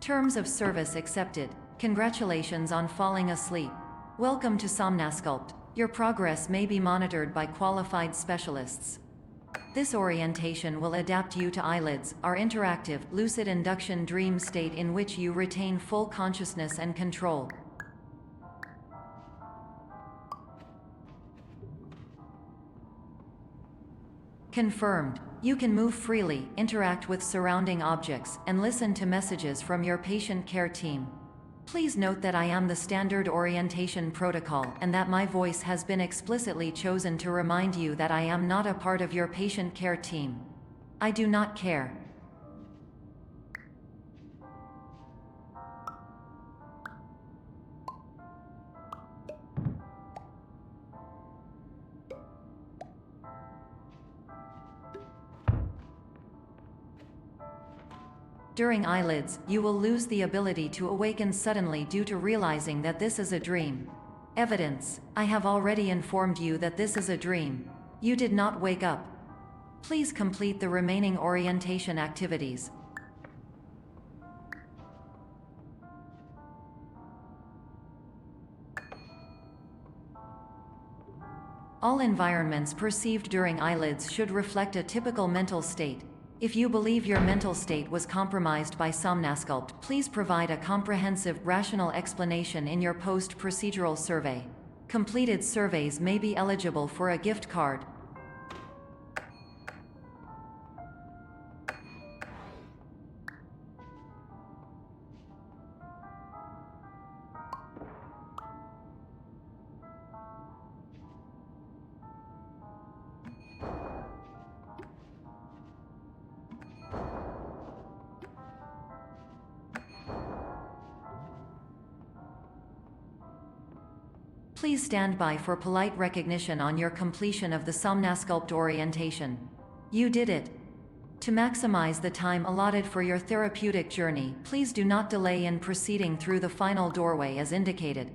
Terms of service accepted. Congratulations on falling asleep. Welcome to Somnasculpt. Your progress may be monitored by qualified specialists. This orientation will adapt you to eyelids, our interactive, lucid induction dream state in which you retain full consciousness and control. Confirmed. You can move freely, interact with surrounding objects, and listen to messages from your patient care team. Please note that I am the standard orientation protocol and that my voice has been explicitly chosen to remind you that I am not a part of your patient care team. I do not care. During eyelids, you will lose the ability to awaken suddenly due to realizing that this is a dream. Evidence: I have already informed you that this is a dream. You did not wake up. Please complete the remaining orientation activities. All environments perceived during eyelids should reflect a typical mental state. If you believe your mental state was compromised by Somnasculpt, please provide a comprehensive, rational explanation in your post-procedural survey. Completed surveys may be eligible for a gift card. Please stand by for polite recognition on your completion of the Somnasculpt orientation. You did it. To maximize the time allotted for your therapeutic journey, please do not delay in proceeding through the final doorway as indicated.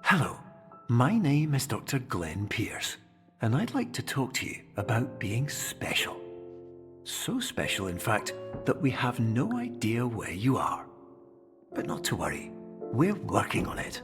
Hello, my name is Dr. Glenn Pierce, and I'd like to talk to you about being special. So special, in fact, that we have no idea where you are. But not to worry, we're working on it.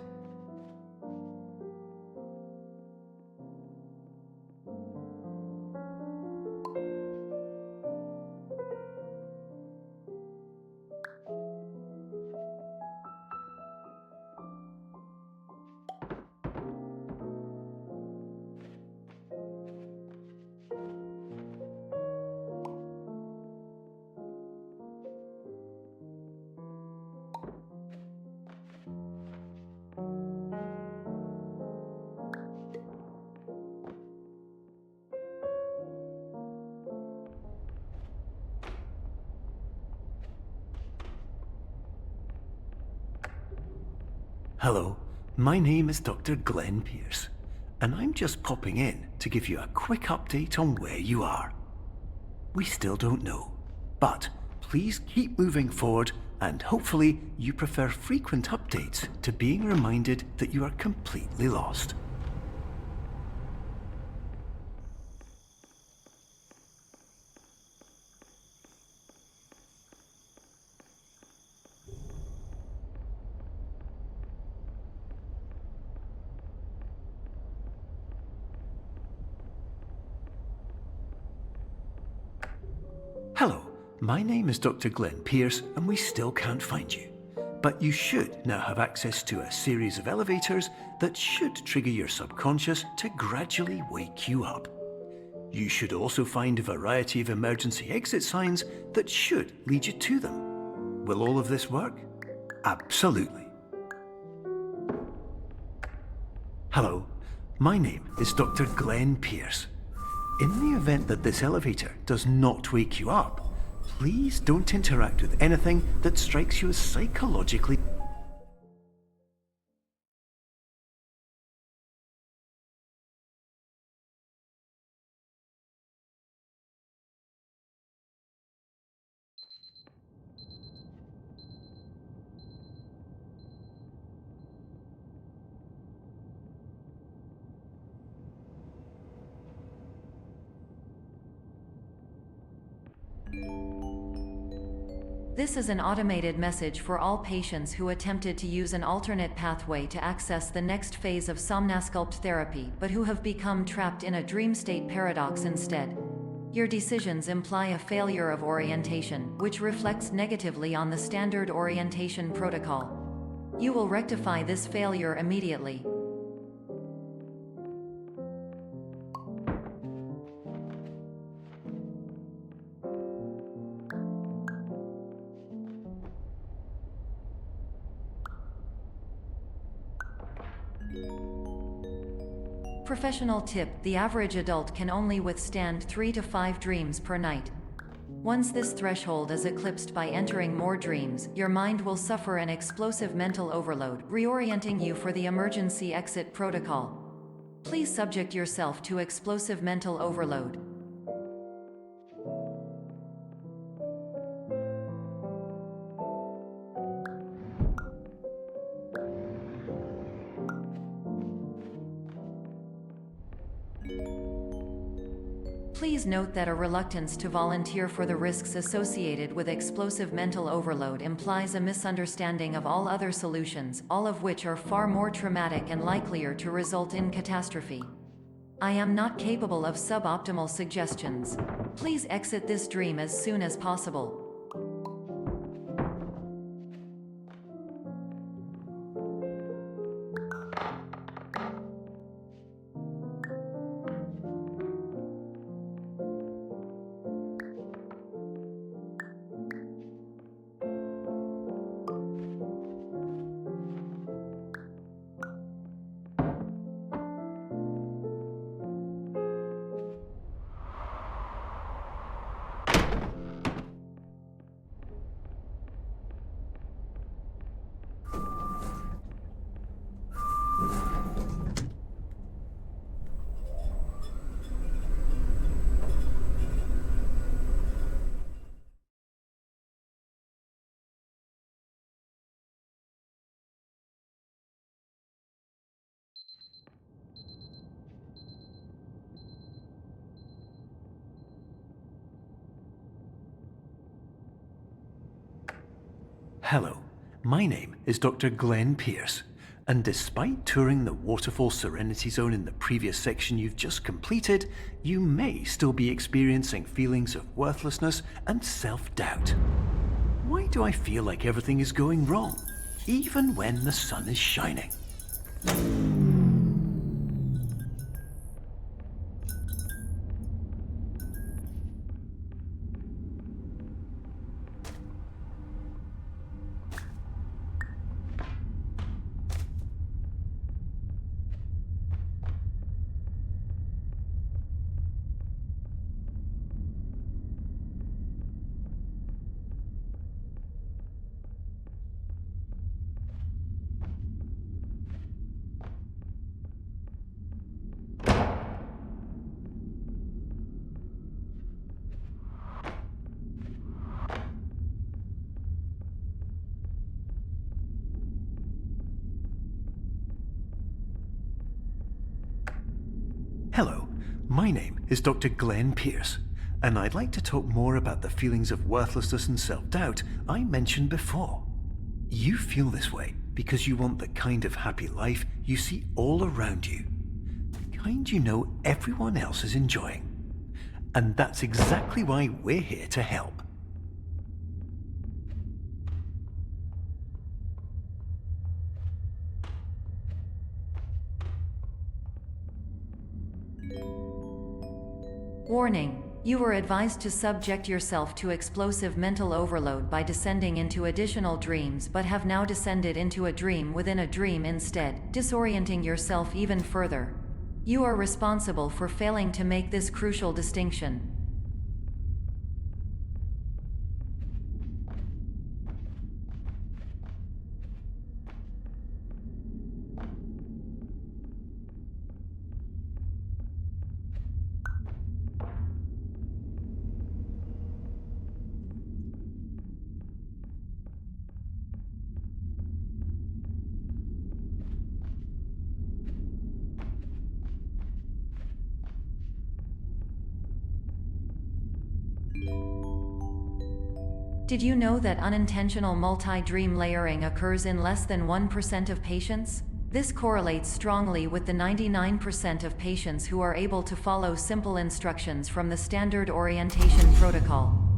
Hello, my name is Dr. Glenn Pierce, and I'm just popping in to give you a quick update on where you are. We still don't know, but please keep moving forward, and hopefully you prefer frequent updates to being reminded that you are completely lost. my name is Dr. Glenn Pierce, and we still can't find you. But you should now have access to a series of elevators that should trigger your subconscious to gradually wake you up. You should also find a variety of emergency exit signs that should lead you to them. Will all of this work? Absolutely. Hello, my name is Dr. Glenn Pierce. In the event that this elevator does not wake you up, please don't interact with anything that strikes you as psychologically. This is an automated message for all patients who attempted to use an alternate pathway to access the next phase of somnasculpt therapy but who have become trapped in a dream state paradox instead. Your decisions imply a failure of orientation, which reflects negatively on the standard orientation protocol. You will rectify this failure immediately. Professional tip: the average adult can only withstand 3 to 5 dreams per night. Once this threshold is eclipsed by entering more dreams, your mind will suffer an explosive mental overload, reorienting you for the emergency exit protocol. Please subject yourself to explosive mental overload. Please note that a reluctance to volunteer for the risks associated with explosive mental overload implies a misunderstanding of all other solutions, all of which are far more traumatic and likelier to result in catastrophe. I am not capable of suboptimal suggestions. Please exit this dream as soon as possible. Hello, my name is Dr. Glenn Pierce, and despite touring the Waterfall Serenity Zone in the previous section you've just completed, you may still be experiencing feelings of worthlessness and self-doubt. Why do I feel like everything is going wrong, even when the sun is shining? Hello, my name is Dr. Glenn Pierce, and I'd like to talk more about the feelings of worthlessness and self-doubt I mentioned before. You feel this way because you want the kind of happy life you see all around you, the kind you know everyone else is enjoying. And that's exactly why we're here to help. Warning. You were advised to subject yourself to explosive mental overload by descending into additional dreams, but have now descended into a dream within a dream instead, disorienting yourself even further. You are responsible for failing to make this crucial distinction. Did you know that unintentional multi-dream layering occurs in less than 1% of patients? This correlates strongly with the 99% of patients who are able to follow simple instructions from the standard orientation protocol.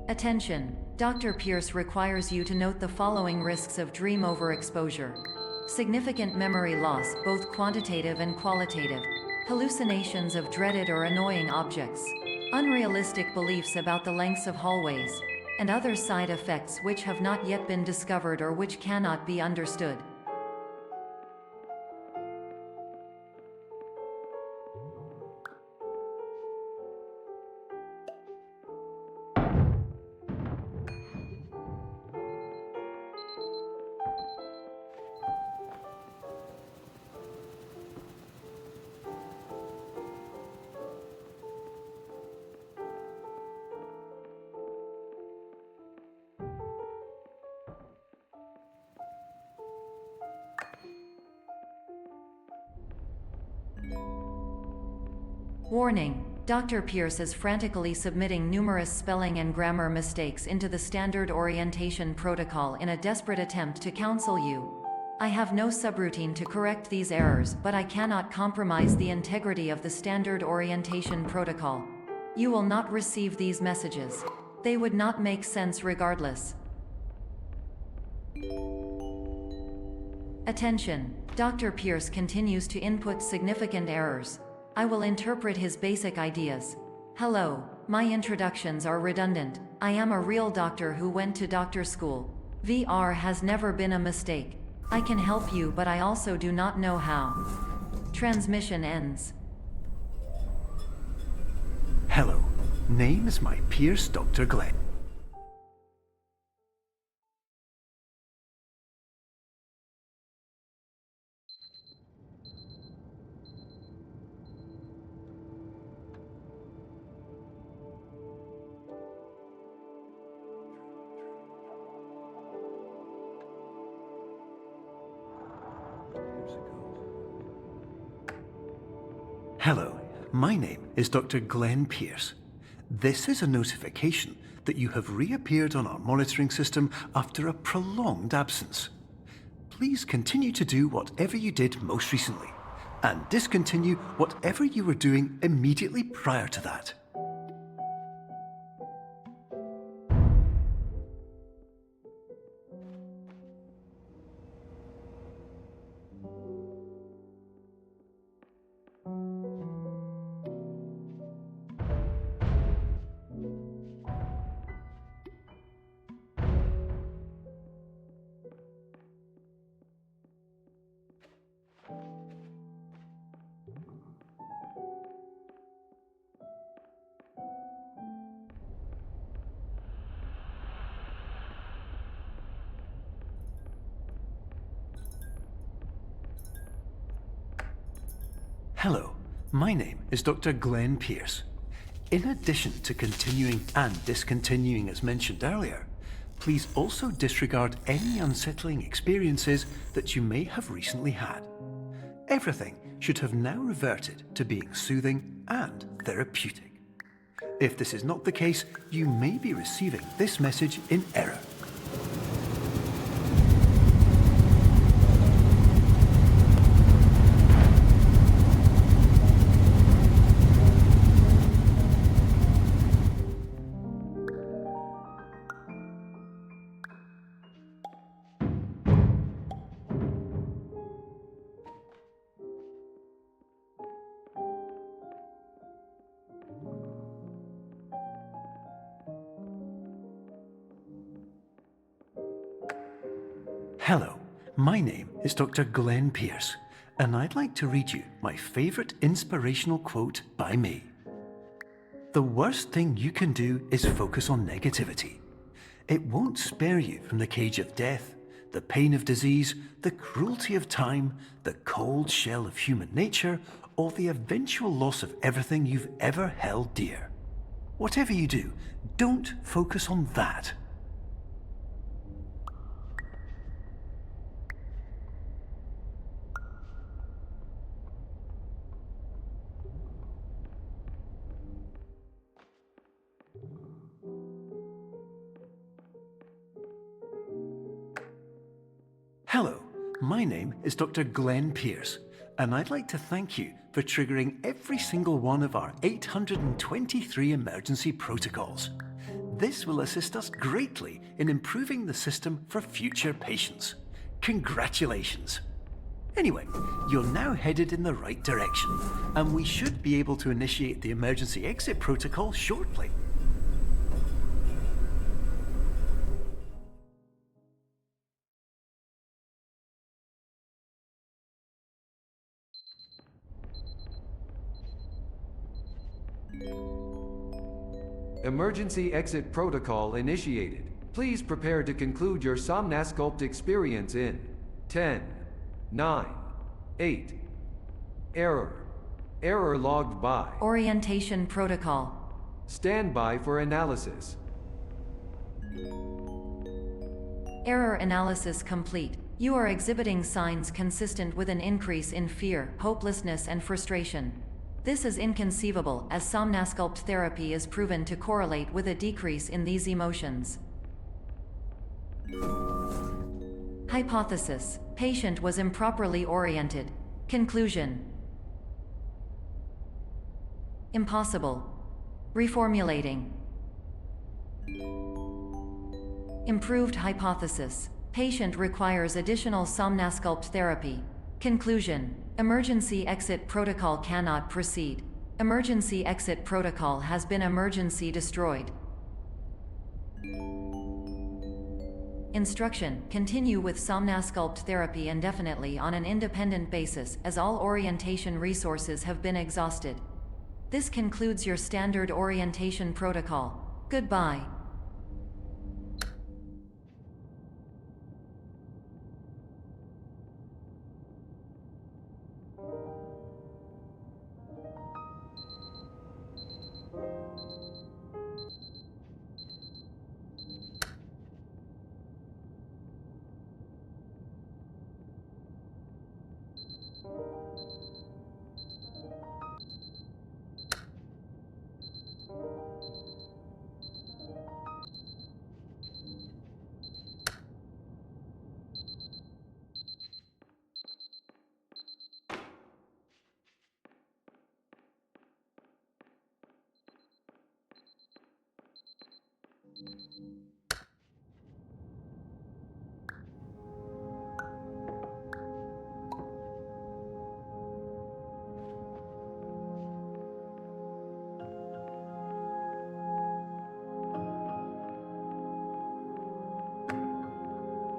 Attention! Dr. Pierce requires you to note the following risks of dream overexposure. Significant memory loss, both quantitative and qualitative. Hallucinations of dreaded or annoying objects. Unrealistic beliefs about the lengths of hallways. And other side effects which have not yet been discovered or which cannot be understood. Warning! Dr. Pierce is frantically submitting numerous spelling and grammar mistakes into the standard orientation protocol in a desperate attempt to counsel you. I have no subroutine to correct these errors, but I cannot compromise the integrity of the standard orientation protocol. You will not receive these messages. They would not make sense regardless. Attention! Dr. Pierce continues to input significant errors. I will interpret his basic ideas. Hello, my introductions are redundant. I am a real doctor who went to doctor school. VR has never been a mistake. I can help you, but I also do not know how. Transmission ends. Hello, name is my Pierce Dr. Glenn. Hello, my name is Dr. Glenn Pierce. This is a notification that you have reappeared on our monitoring system after a prolonged absence. Please continue to do whatever you did most recently, and discontinue whatever you were doing immediately prior to that. Hello, my name is Dr. Glenn Pierce. In addition to continuing and discontinuing as mentioned earlier, please also disregard any unsettling experiences that you may have recently had. Everything should have now reverted to being soothing and therapeutic. If this is not the case, you may be receiving this message in error. Hello, my name is Dr. Glenn Pierce, and I'd like to read you my favourite inspirational quote by me. The worst thing you can do is focus on negativity. It won't spare you from the cage of death, the pain of disease, the cruelty of time, the cold shell of human nature, or the eventual loss of everything you've ever held dear. Whatever you do, don't focus on that. Hello, my name is Dr. Glenn Pierce, and I'd like to thank you for triggering every single one of our 823 emergency protocols. This will assist us greatly in improving the system for future patients. Congratulations! Anyway, you're now headed in the right direction, and we should be able to initiate the emergency exit protocol shortly. Emergency exit protocol initiated. Please prepare to conclude your Somnasculpt experience in 10, 9, 8. Error. Error logged by. Orientation protocol. Stand by for analysis. Error analysis complete. You are exhibiting signs consistent with an increase in fear, hopelessness, and frustration. This is inconceivable, as Somnasculpt therapy is proven to correlate with a decrease in these emotions. Hypothesis: patient was improperly oriented. Conclusion: impossible. Reformulating. Improved hypothesis: patient requires additional Somnasculpt therapy. Conclusion: emergency exit protocol cannot proceed. Emergency exit protocol has been emergency destroyed. Instruction: continue with Somnasculpt therapy indefinitely on an independent basis, as all orientation resources have been exhausted. This concludes your standard orientation protocol. Goodbye.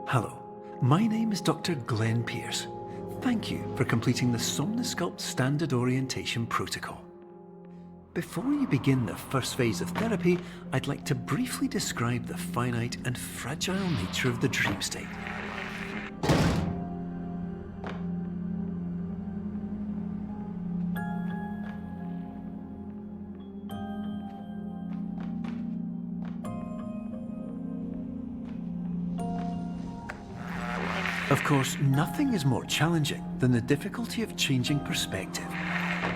Hello, my name is Dr. Glenn Pierce. Thank you for completing the Somnasculpt Standard Orientation Protocol. Before you begin the first phase of therapy, I'd like to briefly describe the finite and fragile nature of the dream state. Of course, nothing is more challenging than the difficulty of changing perspective,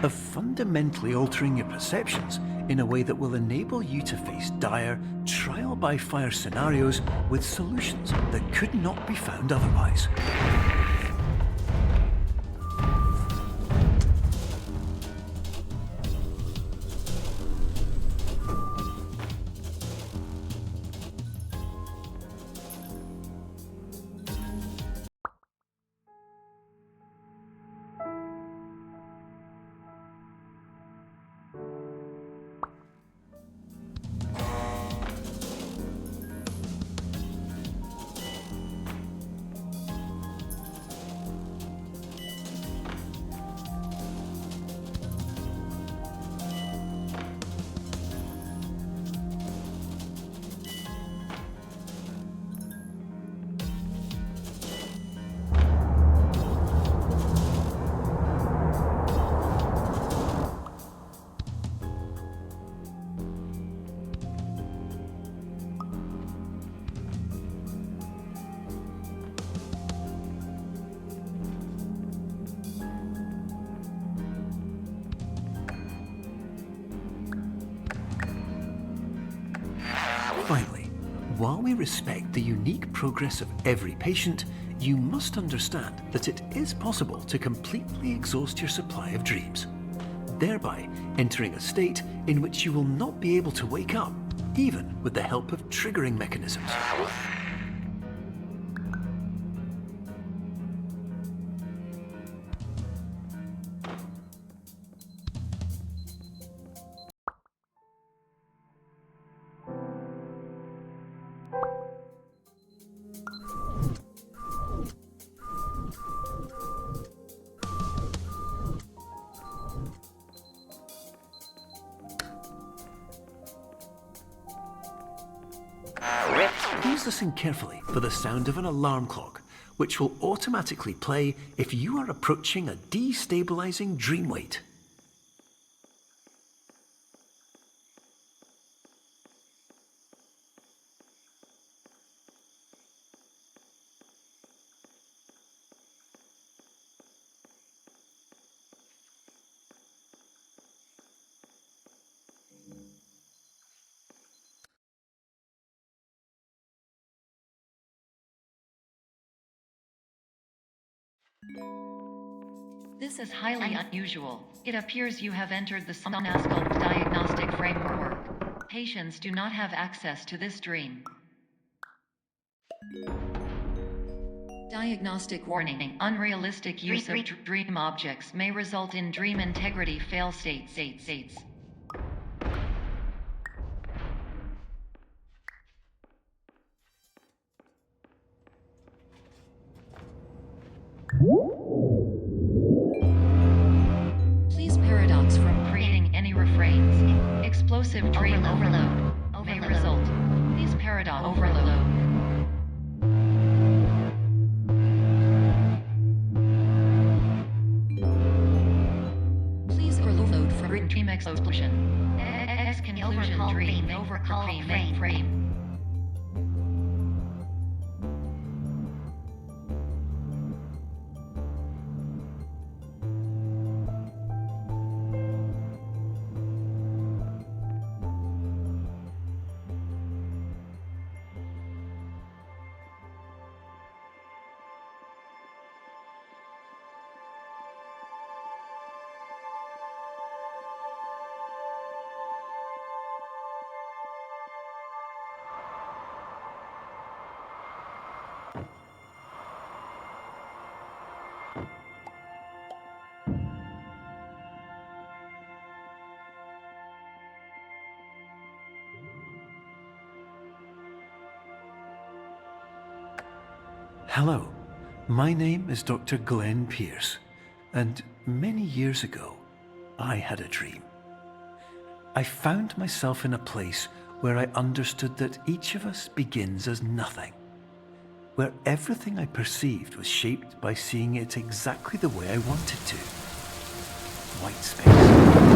of fundamentally altering your perceptions in a way that will enable you to face dire, trial-by-fire scenarios with solutions that could not be found otherwise. Finally, while we respect the unique progress of every patient, you must understand that it is possible to completely exhaust your supply of dreams, thereby entering a state in which you will not be able to wake up, even with the help of triggering mechanisms. Please listen carefully for the sound of an alarm clock, which will automatically play if you are approaching a destabilizing dream weight. This is highly unusual. It appears you have entered the Somnasculpt diagnostic framework. Patients do not have access to this dream. Diagnostic warning. Unrealistic use of dream objects may result in dream integrity fail states. Please paradox from creating any refrains. Explosive dream overload may result. Please paradox overload. Please overload from dream explosion. Conclusion dream overcome frame. Hello, my name is Dr. Glenn Pierce, and many years ago, I had a dream. I found myself in a place where I understood that each of us begins as nothing, where everything I perceived was shaped by seeing it exactly the way I wanted to. White space.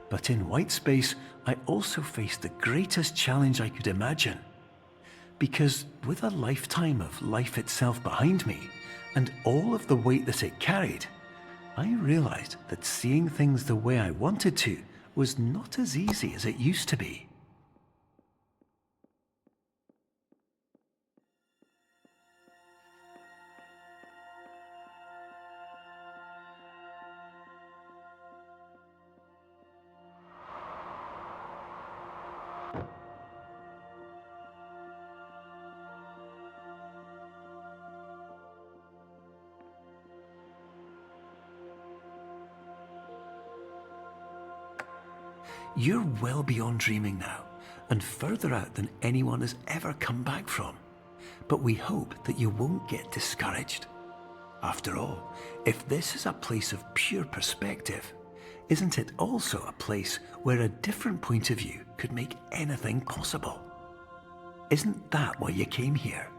But in white space, I also faced the greatest challenge I could imagine. Because with a lifetime of life itself behind me, and all of the weight that it carried, I realized that seeing things the way I wanted to was not as easy as it used to be. You're well beyond dreaming now, and further out than anyone has ever come back from. But we hope that you won't get discouraged. After all, if this is a place of pure perspective, isn't it also a place where a different point of view could make anything possible? Isn't that why you came here?